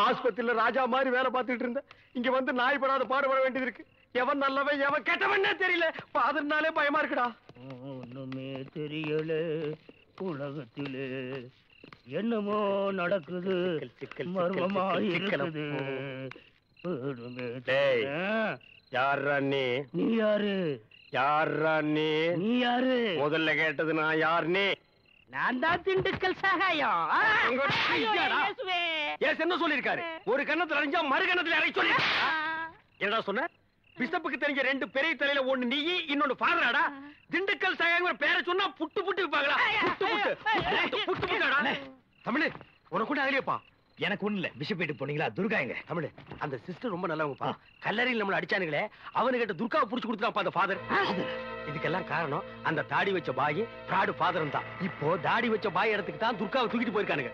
ஆஸ்பத்திரியில ராஜா மாதிரி வேலை பார்த்துட்டு இருந்த இங்க வந்து நாய் படாத பாடுபட வேண்டியது இருக்கு. எவன் நல்லவன் எவன் கெட்டவனே தெரியல. ஃபாதர்னாலே பயமா இருக்குடா. ஒண்ணுமே தெரியல உலகத்திலே, என்னமோ நடக்குது, மர்மமா இருக்குது. யாரா நீ? நீ யாரு? யாரா நீ? நீ யாரு? முதல்ல கேட்டது நான் யார் நீ? நான் தான் திண்டுக்கல் சகாயம். என்ன சொல்லிருக்காரு? ஒரு கண்ணத்துல அரைஞ்சா மறு கண்ணத்துல அரை சொல்லி என்னடா சொன்ன? பிஷப்புக்கு தெரிஞ்ச ரெண்டு பெரிய தலையில ஒண்ணு நீ, இன்னொன்னு ஃபாதராடா. திண்டுக்கல் சகாயம் பேரை சொன்னா புட்டு புட்டு விப்பாங்களா? புட்டு புட்டாடா. தமிழ் உனக்கு கூட அகலியப்பா. எனக்கு ஒண்ணு இல்ல. பிஷப் வீட்டுக்கு போனீங்களா? துர்கா எங்க? தமிழ் அந்த சிஸ்டர் ரொம்ப நல்லவங்கப்பா. கல்லறையில் நம்மள அடிச்சானுங்களே, அவனுகிட்ட துர்காவை புடிச்சு கொடுத்துட்டாப்பா அந்த ஃபாதர். இதுக்கெல்லாம் காரணம் அந்த தாடி வச்ச பாய் ஃப்ராடு ஃபாதரும் தான். இப்போ தாடி வச்ச பாய் இடத்துக்கு தான் துர்காவை தூக்கிட்டு போயிருக்கானுங்க.